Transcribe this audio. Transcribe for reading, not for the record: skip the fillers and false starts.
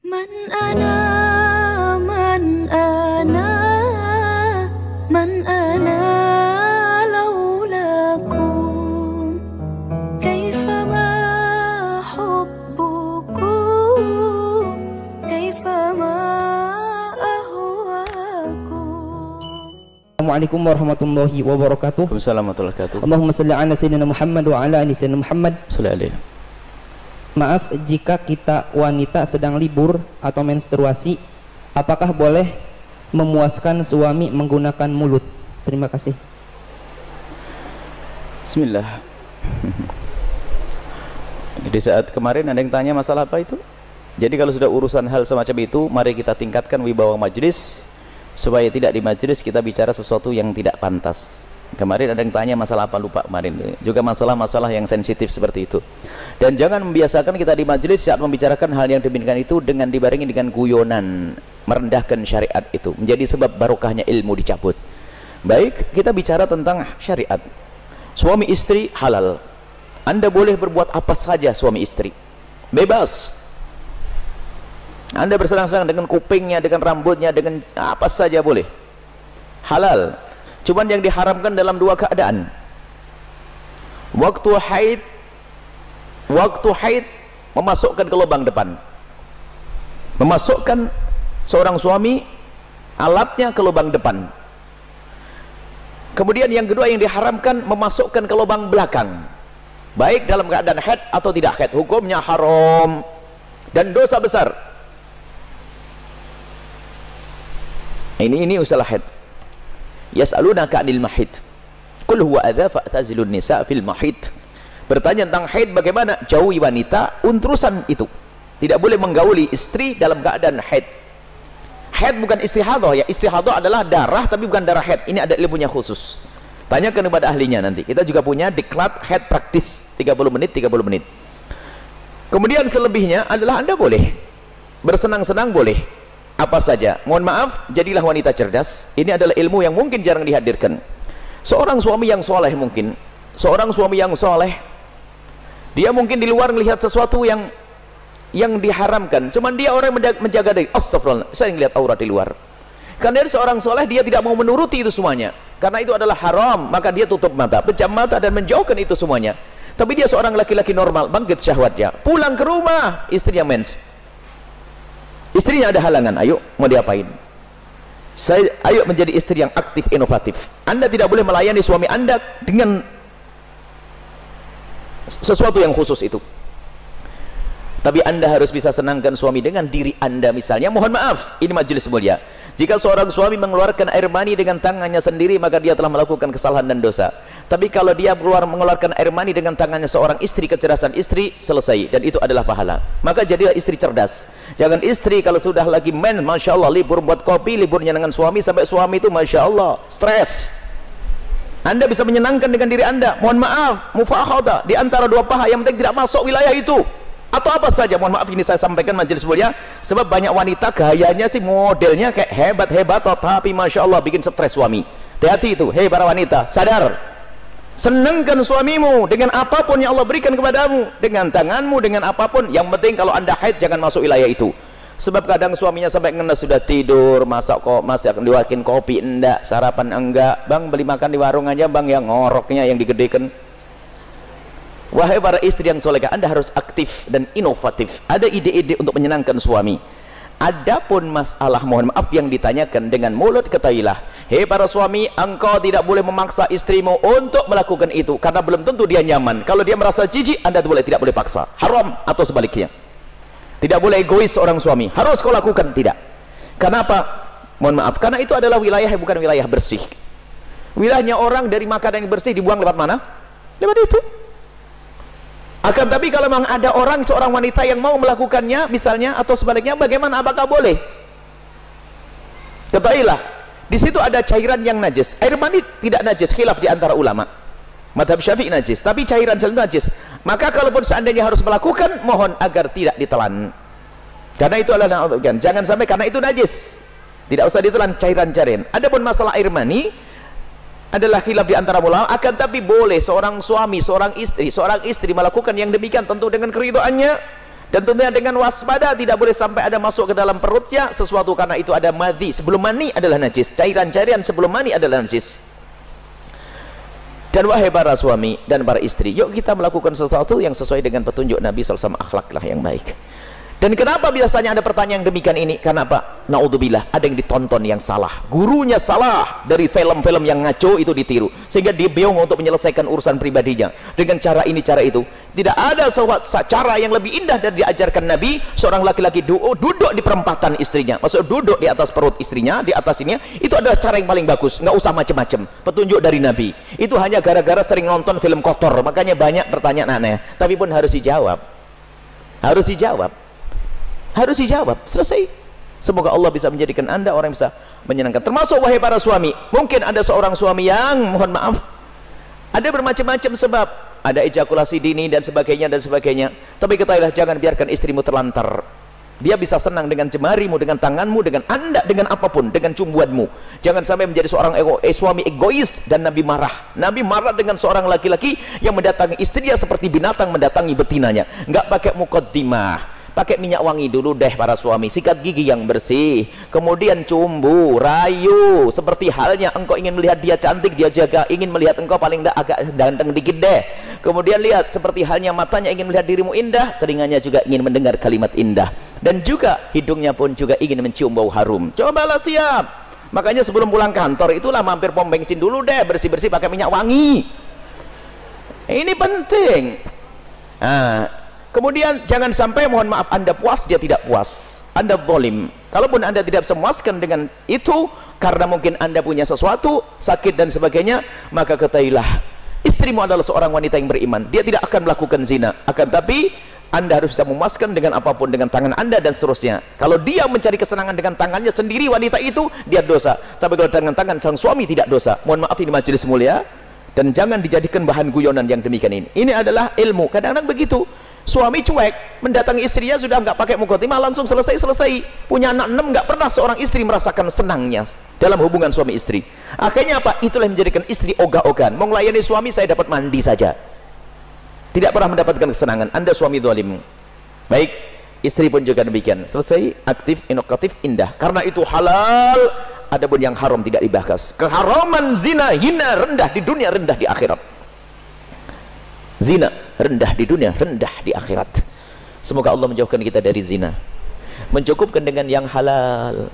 من أنا من أنا من أنا لولاكم كيفما حبكم كيفما أهواكم. Assalamualaikum warahmatullahi wabarakatuh. Waalaikumsalam warahmatullahi wabarakatuh. Allahumma salli ala sayyidina Muhammad wa ala ali sayyidina Muhammad. Sallallahu alaihi. Maaf jika kita wanita sedang libur atau menstruasi, apakah boleh memuaskan suami menggunakan mulut? Terima kasih. Bismillah. Di saat kemarin ada yang tanya masalah apa itu? Jadi kalau sudah urusan hal semacam itu, mari kita tingkatkan wibawa majelis supaya tidak di majelis kita bicara sesuatu yang tidak pantas. Kemarin ada yang tanya masalah apa, lupa kemarin. Juga masalah-masalah yang sensitif seperti itu. Dan jangan membiasakan kita di majelis saat membicarakan hal yang demikian itu dengan dibarengi dengan guyonan, merendahkan syariat itu, menjadi sebab barokahnya ilmu dicabut. Baik, kita bicara tentang syariat. Suami istri halal. Anda boleh berbuat apa saja suami istri. Bebas. Anda bersenang-senang dengan kupingnya, dengan rambutnya, dengan apa saja boleh. Halal. Cuman yang diharamkan dalam dua keadaan. Waktu haid memasukkan ke lubang depan. Memasukkan seorang suami alatnya ke lubang depan. Kemudian yang kedua yang diharamkan memasukkan ke lubang belakang. Baik dalam keadaan haid atau tidak haid, hukumnya haram dan dosa besar. Ini usaha haid. Yas'alunaka 'anil mahid. Qul huwa adza fa'tazilun nisa fil mahid. Bertanya tentang haid, bagaimana? Jauhi wanita untrusan itu. Tidak boleh menggauli istri dalam keadaan haid. Haid bukan istihadhah ya. Istihadhah adalah darah tapi bukan darah haid. Ini ada ilmunya khusus. Tanyakan kepada ahlinya nanti. Kita juga punya diklat haid praktis 30 menit 30 menit. Kemudian selebihnya adalah Anda boleh bersenang-senang, boleh apa saja. Mohon maaf, jadilah wanita cerdas. Ini adalah ilmu yang mungkin jarang dihadirkan. Seorang suami yang soleh mungkin, seorang suami yang soleh, dia mungkin di luar melihat sesuatu yang diharamkan. Cuman dia orang yang menjaga diri. Astagfirullah, saya melihat aurat di luar. Karena dia seorang soleh, dia tidak mau menuruti itu semuanya. Karena itu adalah haram, maka dia tutup mata, pejam mata dan menjauhkan itu semuanya. Tapi dia seorang laki-laki normal, bangkit syahwatnya. Pulang ke rumah, istrinya mens. Istrinya ada halangan, ayo mau diapain? Ayo menjadi istri yang aktif, inovatif. Anda tidak boleh melayani suami Anda dengan sesuatu yang khusus itu. Tapi Anda harus bisa senangkan suami dengan diri Anda misalnya. Mohon maaf, ini majelis mulia. Jika seorang suami mengeluarkan air mani dengan tangannya sendiri, maka dia telah melakukan kesalahan dan dosa. Tapi kalau dia mengeluarkan air mani dengan tangannya seorang istri, kecerdasan istri, selesai. Dan itu adalah pahala. Maka jadilah istri cerdas. Jangan istri kalau sudah lagi Masya Allah, libur buat kopi, liburnya dengan suami, sampai suami itu Masya Allah, stres. Anda bisa menyenangkan dengan diri Anda. Mohon maaf, mufakhadah di antara dua paha yang penting tidak masuk wilayah itu. Atau apa saja, mohon maaf ini saya sampaikan majelis mulia, sebab banyak wanita gayanya sih modelnya kayak hebat-hebat, tapi Masya Allah bikin stres suami. Hati-hati itu, hei para wanita, sadar. Senangkan suamimu dengan apapun yang Allah berikan kepadamu, dengan tanganmu, dengan apapun. Yang penting kalau Anda haid jangan masuk wilayah itu. Sebab kadang suaminya sampai ngenes sudah tidur, masak diwakin kopi enggak, sarapan enggak. Bang beli makan di warung aja bang, yang ngoroknya yang digedekan. Wahai para istri yang solehah, Anda harus aktif dan inovatif. Ada ide-ide untuk menyenangkan suami. Adapun masalah mohon maaf yang ditanyakan dengan mulut, ketahuilah, hei para suami, engkau tidak boleh memaksa istrimu untuk melakukan itu karena belum tentu dia nyaman. Kalau dia merasa jijik, Anda tidak boleh paksa. Haram atau sebaliknya. Tidak boleh egois seorang suami. Harus kau lakukan, tidak. Kenapa? Mohon maaf, karena itu adalah wilayah yang bukan wilayah bersih. Wilayahnya orang dari makanan yang bersih dibuang lewat mana? Lewat itu. Akan tapi kalau memang ada orang, seorang wanita yang mau melakukannya misalnya atau sebaliknya, bagaimana, apakah boleh? Ketahuilah, di situ ada cairan yang najis. Air mani tidak najis, khilaf di antara ulama. Madhab Syafi'i najis, tapi cairan selalu najis. Maka kalaupun seandainya harus melakukan, mohon agar tidak ditelan. Karena itu adalah jangan sampai karena itu najis. Tidak usah ditelan cairan-cairan. Adapun masalah air mani adalah khilaf di antara ulama, akan tapi boleh seorang suami, seorang istri melakukan yang demikian tentu dengan keridhaannya Dan tentunya dengan waspada, tidak boleh sampai ada masuk ke dalam perutnya sesuatu, karena itu ada madhi. Sebelum mani adalah najis, cairan-cairan sebelum mani adalah najis. Dan wahai para suami dan para istri, yuk kita melakukan sesuatu yang sesuai dengan petunjuk Nabi SAW, akhlaklah yang baik. Dan kenapa biasanya ada pertanyaan demikian ini? Karena apa? Naudzubillah, ada yang ditonton yang salah, gurunya salah, dari film-film yang ngaco itu ditiru, sehingga dia bingung untuk menyelesaikan urusan pribadinya dengan cara ini, cara itu. Tidak ada cara yang lebih indah dari diajarkan Nabi. Seorang laki-laki duduk di perempatan istrinya, maksud duduk di atas perut istrinya, di atas ini, itu adalah cara yang paling bagus. Nggak usah macam-macam, petunjuk dari Nabi. Itu hanya gara-gara sering nonton film kotor, makanya banyak pertanyaan aneh. Tapi pun harus dijawab, harus dijawab, harus dijawab, selesai. Semoga Allah bisa menjadikan Anda orang yang bisa menyenangkan. Termasuk wahai para suami, mungkin ada seorang suami yang, mohon maaf, ada bermacam-macam sebab, ada ejakulasi dini dan sebagainya dan sebagainya. Tapi ketahuilah, jangan biarkan istrimu terlantar. Dia bisa senang dengan jemarimu, dengan tanganmu, dengan Anda, dengan apapun, dengan cumbuanmu. Jangan sampai menjadi seorang suami egois. Dan Nabi marah. Nabi marah dengan seorang laki-laki yang mendatangi istrinya seperti binatang mendatangi betinanya. Nggak pakai muqaddimah, pakai minyak wangi dulu deh para suami, sikat gigi yang bersih, kemudian cumbu, rayu, seperti halnya engkau ingin melihat dia cantik, dia jaga, ingin melihat engkau paling tidak agak ganteng dikit deh. Kemudian lihat, seperti halnya matanya ingin melihat dirimu indah, telinganya juga ingin mendengar kalimat indah, dan juga hidungnya pun juga ingin mencium bau harum. Cobalah siap. Makanya sebelum pulang kantor itulah mampir pom bensin dulu deh, bersih-bersih pakai minyak wangi. Ini penting. Kemudian jangan sampai, mohon maaf, Anda puas, dia tidak puas, Anda zalim. Kalaupun Anda tidak memuaskan dengan itu, karena mungkin Anda punya sesuatu, sakit dan sebagainya, maka ketahuilah, istrimu adalah seorang wanita yang beriman. Dia tidak akan melakukan zina, akan tapi Anda harus bisa memuaskan dengan apapun, dengan tangan Anda dan seterusnya. Kalau dia mencari kesenangan dengan tangannya sendiri, wanita itu, dia dosa. Tapi kalau dengan tangan sang suami, tidak dosa. Mohon maaf, ini majelis mulia, dan jangan dijadikan bahan guyonan yang demikian ini. Ini adalah ilmu. Kadang-kadang begitu, suami cuek, mendatangi istrinya sudah nggak pakai muqaddimah, langsung selesai. Punya anak 6, nggak pernah seorang istri merasakan senangnya dalam hubungan suami istri. Akhirnya apa? Itulah yang menjadikan istri ogah-ogahan. Mau melayani suami, saya dapat mandi saja, tidak pernah mendapatkan kesenangan. Anda suami zalim. Baik, istri pun juga demikian. Selesai, aktif, inovatif, indah. Karena itu halal. Adapun yang haram tidak dibahas. Keharaman zina, hina, rendah di dunia, rendah di akhirat. Zina rendah di dunia, rendah di akhirat. Semoga Allah menjauhkan kita dari zina, mencukupkan dengan yang halal.